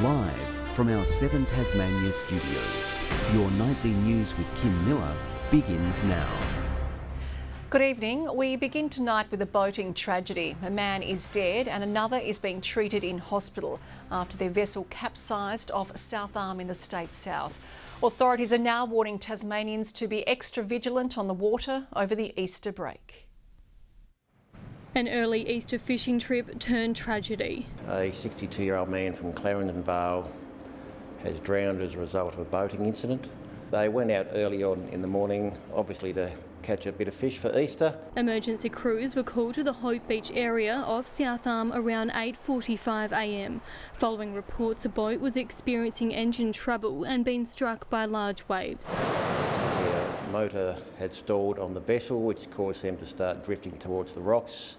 Live from our 7 Tasmania studios, your nightly news with Kim Miller begins now. Good evening. We begin tonight with a boating tragedy. A man is dead and another is being treated in hospital after their vessel capsized off South Arm in the state south. Authorities are now warning Tasmanians to be extra vigilant on the water over the Easter break. An early Easter fishing trip turned tragedy. A 62-year-old man from Clarendon Vale has drowned as a result of a boating incident. They went out early on in the morning, obviously to catch a bit of fish for Easter. Emergency crews were called to the Hope Beach area of South Arm around 8:45 a.m. following reports a boat was experiencing engine trouble and being struck by large waves. The motor had stalled on the vessel, which caused them to start drifting towards the rocks.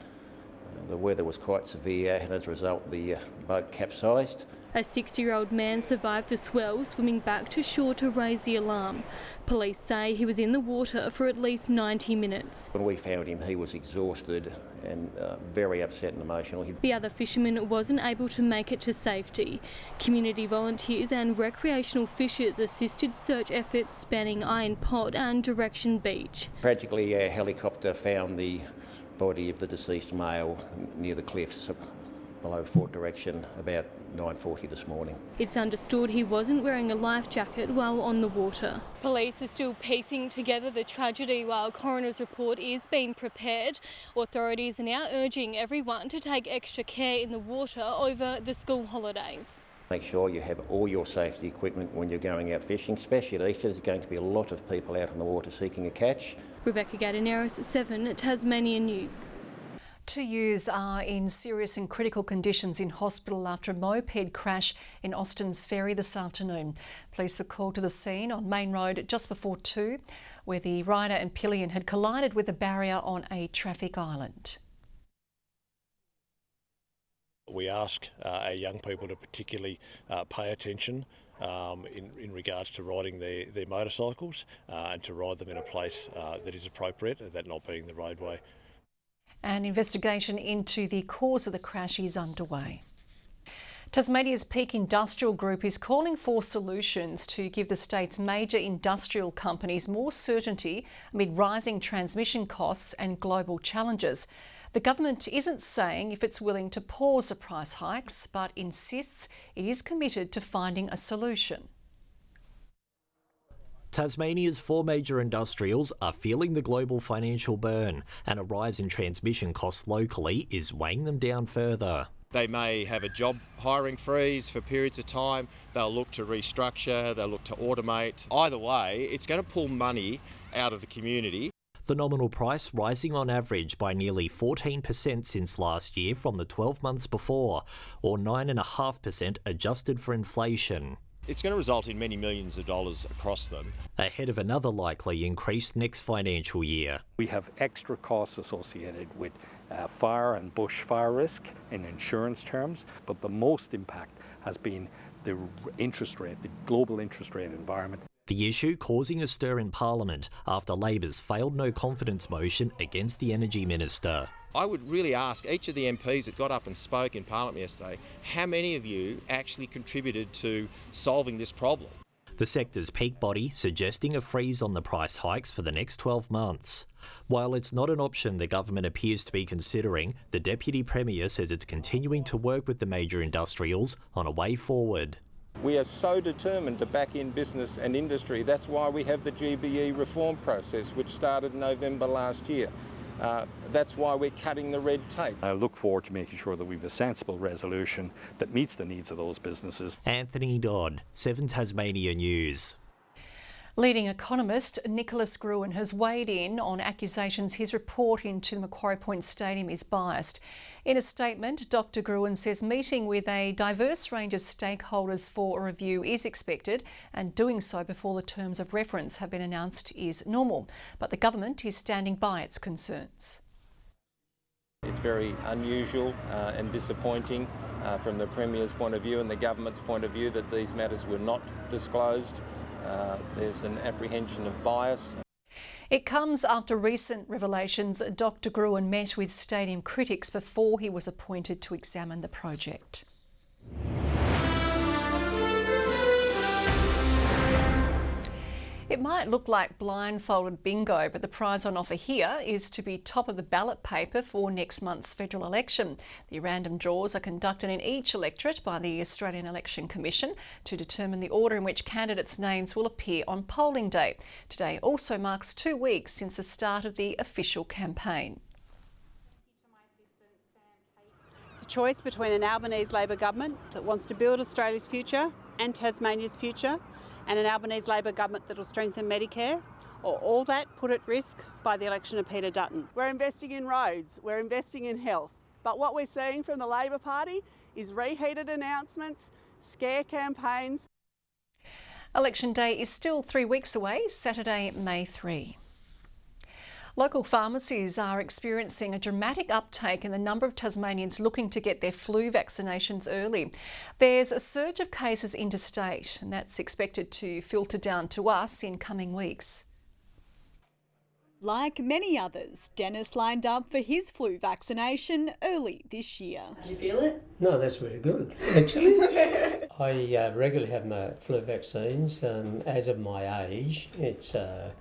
The weather was quite severe and as a result the boat capsized. A 60-year-old man survived the swell, swimming back to shore to raise the alarm. Police say he was in the water for at least 90 minutes. When we found him, he was exhausted and very upset and emotional. The other fisherman wasn't able to make it to safety. Community volunteers and recreational fishers assisted search efforts spanning Iron Pot and Direction Beach. Tragically, our helicopter found the body of the deceased male near the cliffs below Fort Direction about 9:40 this morning. It's understood he wasn't wearing a life jacket while on the water. Police are still piecing together the tragedy while coroner's report is being prepared. Authorities are now urging everyone to take extra care in the water over the school holidays. Make sure you have all your safety equipment when you're going out fishing, especially at Easter. There's going to be a lot of people out on the water seeking a catch. Rebecca Gadaneris, 7 Tasmania News. 2 youths are in serious and critical conditions in hospital after a moped crash in Launceston's Ferry this afternoon. Police were called to the scene on Main Road just before 2, where the rider and pillion had collided with a barrier on a traffic island. We ask our young people to particularly pay attention in regards to riding their motorcycles and to ride them in a place that is appropriate, that not being the roadway. An investigation into the cause of the crash is underway. Tasmania's Peak Industrial Group is calling for solutions to give the state's major industrial companies more certainty amid rising transmission costs and global challenges. The government isn't saying if it's willing to pause the price hikes, but insists it is committed to finding a solution. Tasmania's 4 major industrials are feeling the global financial burn, and a rise in transmission costs locally is weighing them down further. They may have a job hiring freeze for periods of time. They'll look to restructure, they'll look to automate. Either way, it's going to pull money out of the community. The nominal price rising on average by nearly 14% since last year from the 12 months before, or 9.5% adjusted for inflation. It's going to result in many millions of dollars across them. Ahead of another likely increase next financial year. We have extra costs associated with fire and bushfire risk in insurance terms, but the most impact has been the interest rate, the global interest rate environment. The issue causing a stir in Parliament after Labor's failed no confidence motion against the Energy Minister. I would really ask each of the MPs that got up and spoke in Parliament yesterday, how many of you actually contributed to solving this problem? The sector's peak body suggesting a freeze on the price hikes for the next 12 months. While it's not an option the government appears to be considering, the Deputy Premier says it's continuing to work with the major industrials on a way forward. We are so determined to back in business and industry. That's why we have the GBE reform process, which started in November last year. That's why we're cutting the red tape. I look forward to making sure that we have a sensible resolution that meets the needs of those businesses. Anthony Dodd, 7 Tasmania News. Leading economist Nicholas Gruen has weighed in on accusations his report into the Macquarie Point Stadium is biased. In a statement, Dr Gruen says meeting with a diverse range of stakeholders for a review is expected, and doing so before the terms of reference have been announced is normal. But the government is standing by its concerns. It's very unusual and disappointing from the Premier's point of view and the government's point of view that these matters were not disclosed. There's an apprehension of bias. It comes after recent revelations Dr Gruen met with stadium critics before he was appointed to examine the project. It might look like blindfolded bingo, but the prize on offer here is to be top of the ballot paper for next month's federal election. The random draws are conducted in each electorate by the Australian Election Commission to determine the order in which candidates' names will appear on polling day. Today also marks 2 weeks since the start of the official campaign. It's a choice between an Albanese Labor government that wants to build Australia's future and Tasmania's future, and an Albanese Labor government that will strengthen Medicare, or all that put at risk by the election of Peter Dutton. We're investing in roads, we're investing in health, but what we're seeing from the Labor Party is reheated announcements, scare campaigns. Election day is still 3 weeks away, Saturday, May 3. Local pharmacies are experiencing a dramatic uptake in the number of Tasmanians looking to get their flu vaccinations early. There's a surge of cases interstate, and that's expected to filter down to us in coming weeks. Like many others, Dennis lined up for his flu vaccination early this year. Did you feel it? No, that's really good, actually. I regularly have my flu vaccines. As of my age, it's a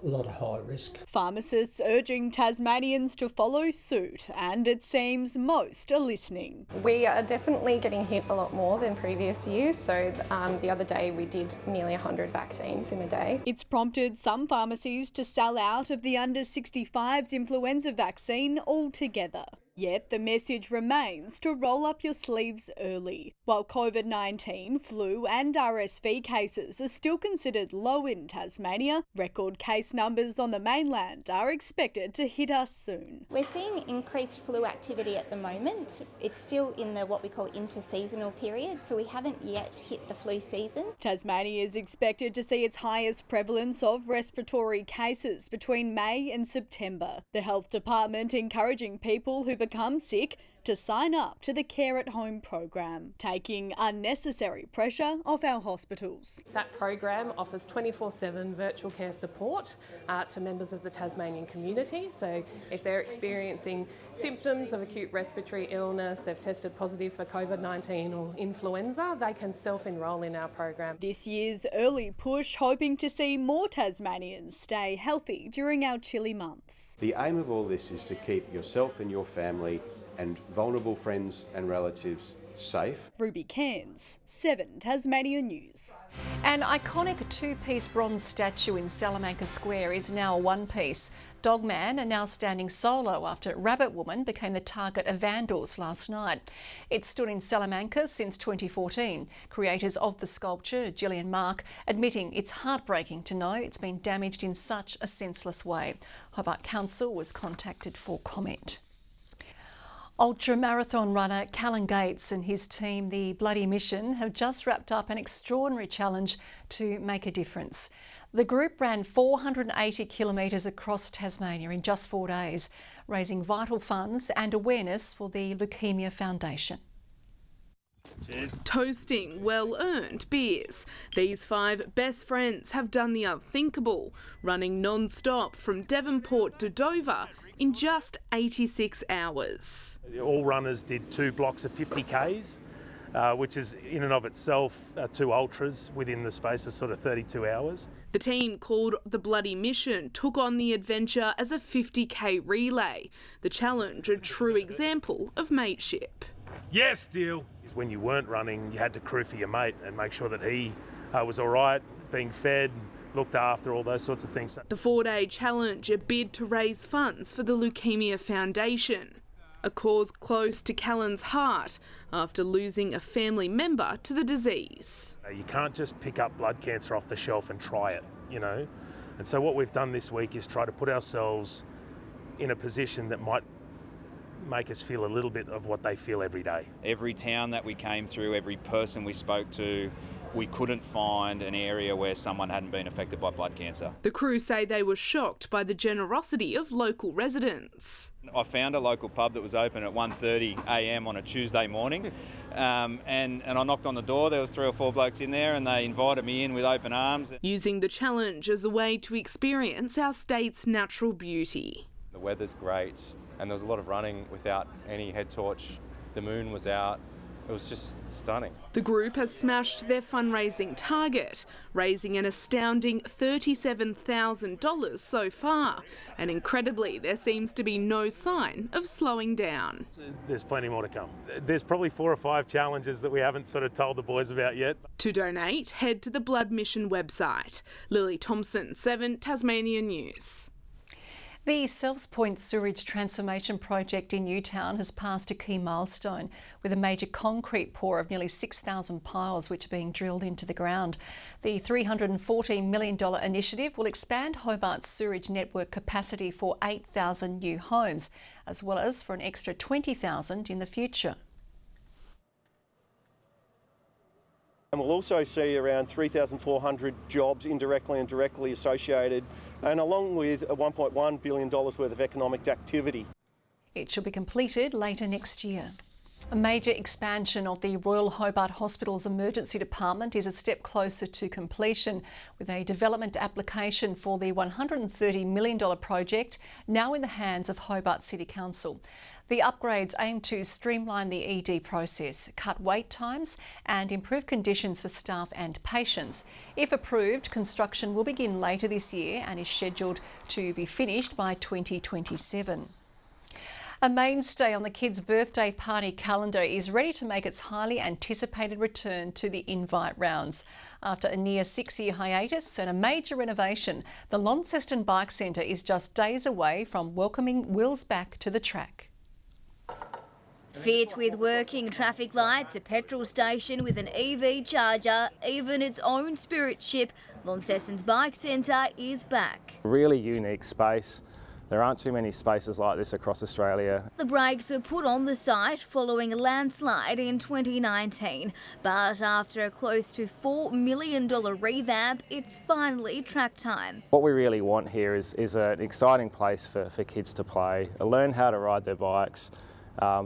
lot of high risk. Pharmacists urging Tasmanians to follow suit, and it seems most are listening. We are definitely getting hit a lot more than previous years, so the other day we did nearly 100 vaccines in a day. It's prompted some pharmacies to sell out of the under 65s influenza vaccine altogether. Yet the message remains to roll up your sleeves early. While COVID-19, flu and RSV cases are still considered low in Tasmania, record case numbers on the mainland are expected to hit us soon. We're seeing increased flu activity at the moment. It's still in the what we call interseasonal period, so we haven't yet hit the flu season. Tasmania is expected to see its highest prevalence of respiratory cases between May and September. The Health Department encouraging people who become sick to sign up to the Care at Home program, taking unnecessary pressure off our hospitals. That program offers 24/7 virtual care support to members of the Tasmanian community. So if they're experiencing symptoms of acute respiratory illness, they've tested positive for COVID-19 or influenza, they can self-enrol in our program. This year's early push hoping to see more Tasmanians stay healthy during our chilly months. The aim of all this is to keep yourself and your family and vulnerable friends and relatives safe. Ruby Cairns, 7 Tasmania News. An iconic 2-piece bronze statue in Salamanca Square is now a 1-piece. Dogman are now standing solo after Rabbit Woman became the target of vandals last night. It stood in Salamanca since 2014. Creators of the sculpture, Gillian Mark, admitting it's heartbreaking to know it's been damaged in such a senseless way. Hobart Council was contacted for comment. Ultra-marathon runner Callan Gates and his team, the Bloody Mission, have just wrapped up an extraordinary challenge to make a difference. The group ran 480 kilometres across Tasmania in just 4 days, raising vital funds and awareness for the Leukemia Foundation. Toasting well-earned beers. These 5 best friends have done the unthinkable, running non-stop from Devonport to Dover in just 86 hours. All runners did 2 blocks of 50 Ks, which is in and of itself 2 ultras within the space of sort of 32 hours. The team called the Bloody Mission took on the adventure as a 50k relay. The challenge a true example of mateship. Yes, deal. When you weren't running, you had to crew for your mate and make sure that he was all right, being fed, looked after, all those sorts of things. The 4-day challenge, a bid to raise funds for the Leukemia Foundation, a cause close to Callan's heart after losing a family member to the disease. You can't just pick up blood cancer off the shelf and try it, you know. And so what we've done this week is try to put ourselves in a position that might make us feel a little bit of what they feel every day. Every town that we came through, every person we spoke to, we couldn't find an area where someone hadn't been affected by blood cancer. The crew say they were shocked by the generosity of local residents. I found a local pub that was open at 1:30 a.m. on a Tuesday morning, and I knocked on the door. There was 3 or 4 blokes in there and they invited me in with open arms. Using the challenge as a way to experience our state's natural beauty. The weather's great and there was a lot of running without any head torch. The moon was out It was just stunning. The group has smashed their fundraising target, raising an astounding $37,000 so far. And incredibly, there seems to be no sign of slowing down. There's plenty more to come. There's probably 4 or 5 challenges that we haven't sort of told the boys about yet. To donate, head to the Blood Mission website. Lily Thompson, 7 Tasmania News. The Selves Point Sewerage Transformation Project in Newtown has passed a key milestone with a major concrete pour of nearly 6,000 piles which are being drilled into the ground. The $314 million initiative will expand Hobart's sewerage network capacity for 8,000 new homes, as well as for an extra 20,000 in the future. And we'll also see around 3,400 jobs indirectly and directly associated, and along with $1.1 billion worth of economic activity. It should be completed later next year. A major expansion of the Royal Hobart Hospital's emergency department is a step closer to completion, with a development application for the $130 million project now in the hands of Hobart City Council. The upgrades aim to streamline the ED process, cut wait times and improve conditions for staff and patients. If approved, construction will begin later this year and is scheduled to be finished by 2027. A mainstay on the kids' birthday party calendar is ready to make its highly anticipated return to the invite rounds. After a near 6-year hiatus and a major renovation, the Launceston Bike Centre is just days away from welcoming wheels back to the track. Fit with working traffic lights, a petrol station with an EV charger, even its own spirit ship, Launceston's Bike Centre is back. Really unique space. There aren't too many spaces like this across Australia. The brakes were put on the site following a landslide in 2019, but after a close to $4 million revamp, it's finally track time. What we really want here is an exciting place for kids to play, learn how to ride their bikes,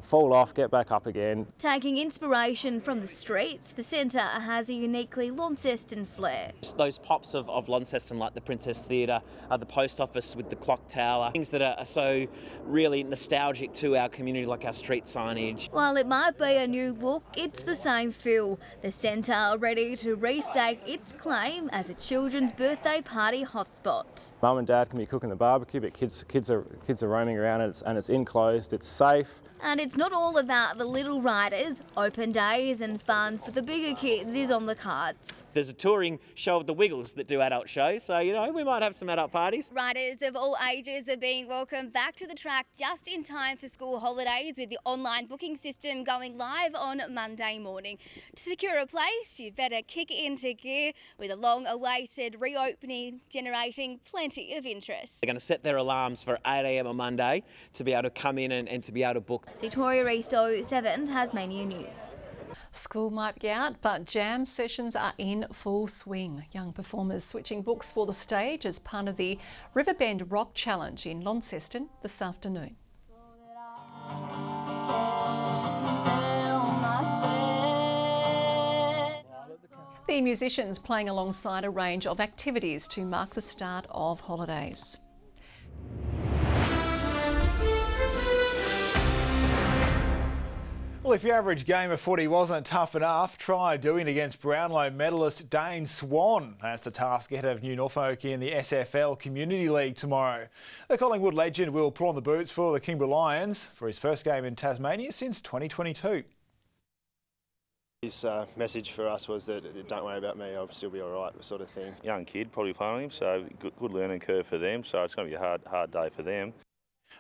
fall off, get back up again. Taking inspiration from the streets, the centre has a uniquely Launceston flair. Those pops of Launceston, like the Princess Theatre, the post office with the clock tower, things that are so really nostalgic to our community, like our street signage. While it might be a new look, it's the same feel. The centre are ready to restake its claim as a children's birthday party hotspot. Mum and Dad can be cooking the barbecue, but kids are roaming around and it's enclosed, it's safe. And it's not all about the little riders. Open days and fun for the bigger kids is on the cards. There's a touring show of the Wiggles that do adult shows, so, you know, we might have some adult parties. Riders of all ages are being welcomed back to the track just in time for school holidays, with the online booking system going live on Monday morning. To secure a place, you better kick it into gear, with a long-awaited reopening generating plenty of interest. They're going to set their alarms for 8 a.m. on Monday to be able to come in and to be able to book. Victoria Easto, 7 Tasmania News. School might be out, but jam sessions are in full swing. Young performers switching books for the stage as part of the Riverbend Rock Challenge in Launceston this afternoon. The musicians playing alongside a range of activities to mark the start of holidays. Well, if your average game of footy wasn't tough enough, try doing it against Brownlow medalist Dane Swan. That's the task ahead of New Norfolk in the SFL Community League tomorrow. The Collingwood legend will put on the boots for the Kimberley Lions for his first game in Tasmania since 2022. His message for us was that don't worry about me, I'll still be all right, sort of thing. Young kid probably playing him, so good learning curve for them, so it's going to be a hard day for them.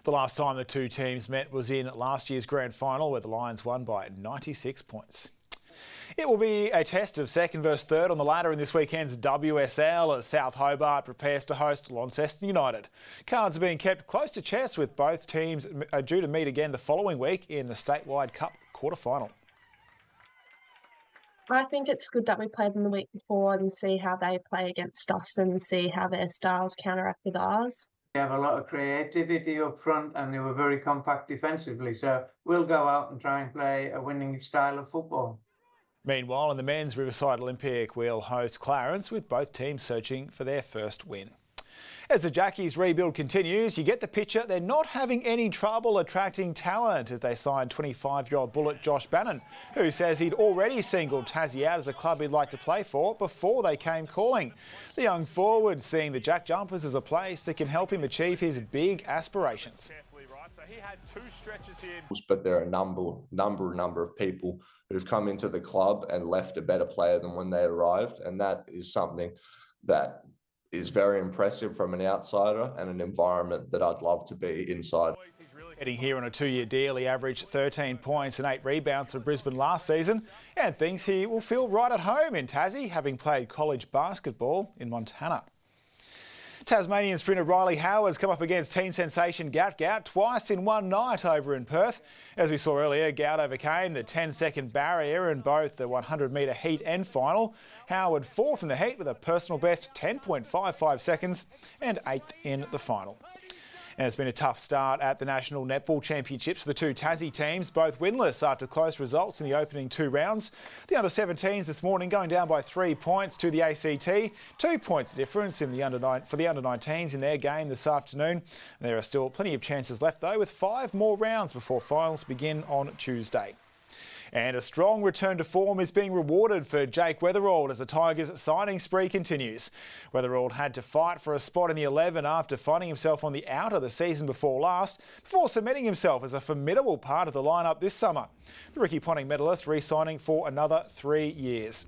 The last time the two teams met was in last year's grand final, where the Lions won by 96 points. It will be a test of second versus third on the ladder in this weekend's WSL as South Hobart prepares to host Launceston United. Cards are being kept close to chest, with both teams due to meet again the following week in the statewide cup quarter-final. I think it's good that we played them the week before and see how they play against us and see how their styles counteract with ours. They have a lot of creativity up front and they were very compact defensively, so we'll go out and try and play a winning style of football. Meanwhile, in the men's, Riverside Olympic will host Clarence, with both teams searching for their first win. As the Jackies rebuild continues, you get the picture. They're not having any trouble attracting talent as they signed 25-year-old bullet Josh Bannon, who says he'd already singled Tassie out as a club he'd like to play for before they came calling. The young forward seeing the Jack Jumpers as a place that can help him achieve his big aspirations. But there are a number of people who've come into the club and left a better player than when they arrived, and that is something that is very impressive from an outsider and an environment that I'd love to be inside. Heading here on a 2-year deal, he averaged 13 points and 8 rebounds for Brisbane last season and thinks he will feel right at home in Tassie, having played college basketball in Montana. Tasmanian sprinter Riley Howard's come up against teen sensation Gout twice in one night over in Perth. As we saw earlier, Gout overcame the 10-second barrier in both the 100-metre heat and final. Howard fourth in the heat with a personal best 10.55 seconds and 8th in the final. And it's been a tough start at the National Netball Championships for the two Tassie teams, both winless after close results in the opening 2 rounds. The under-17s this morning going down by 3 points to the ACT. 2 points difference in the for the under-19s in their game this afternoon. There are still plenty of chances left though, with 5 more rounds before finals begin on Tuesday. And a strong return to form is being rewarded for Jake Weatherald as the Tigers' signing spree continues. Weatherald had to fight for a spot in the 11 after finding himself on the outer the season before last, before cementing himself as a formidable part of the lineup this summer. The Ricky Ponting medalist re-signing for another 3 years.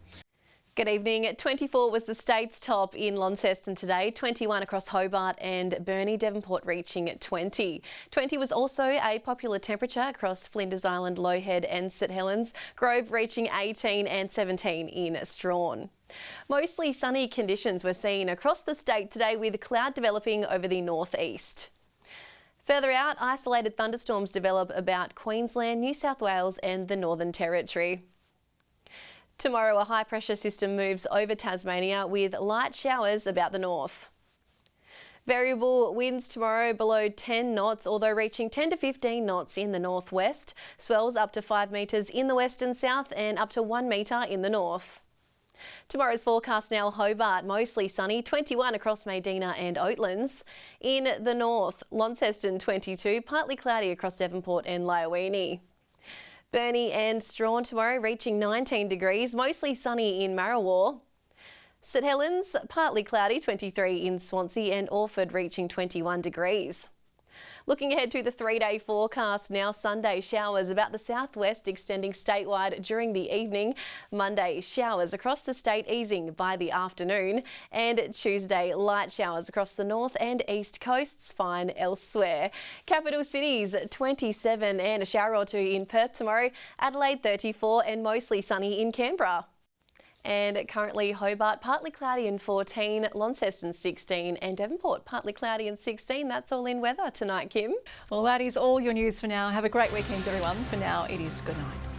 Good evening. 24 was the state's top in Launceston today, 21 across Hobart and Burnie, Devonport reaching 20. 20 was also a popular temperature across Flinders Island, Lowhead and St Helens, Grove reaching 18 and 17 in Strawn. Mostly sunny conditions were seen across the state today with cloud developing over the northeast. Further out, isolated thunderstorms develop about Queensland, New South Wales and the Northern Territory. Tomorrow, a high-pressure system moves over Tasmania with light showers about the north. Variable winds tomorrow below 10 knots, although reaching 10 to 15 knots in the northwest. Swells up to 5 metres in the west and south and up to 1 metre in the north. Tomorrow's forecast now: Hobart, mostly sunny, 21 across Medina and Oatlands. In the north, Launceston 22, partly cloudy across Devonport and Leukemia. Burnie and Strawn tomorrow reaching 19 degrees, mostly sunny in Marrawar. St Helens, partly cloudy, 23 in Swansea, and Orford reaching 21 degrees. Looking ahead to the 3-day forecast now: Sunday, showers about the southwest extending statewide during the evening. Monday, showers across the state easing by the afternoon. And Tuesday, light showers across the north and east coasts, fine elsewhere. Capital cities 27 and a shower or two in Perth tomorrow. Adelaide 34 and mostly sunny in Canberra. And currently Hobart partly cloudy and 14, Launceston 16 and Devonport partly cloudy and 16. That's all in weather tonight, Kim. Well, that is all your news for now. Have a great weekend, everyone. For now, it is good night.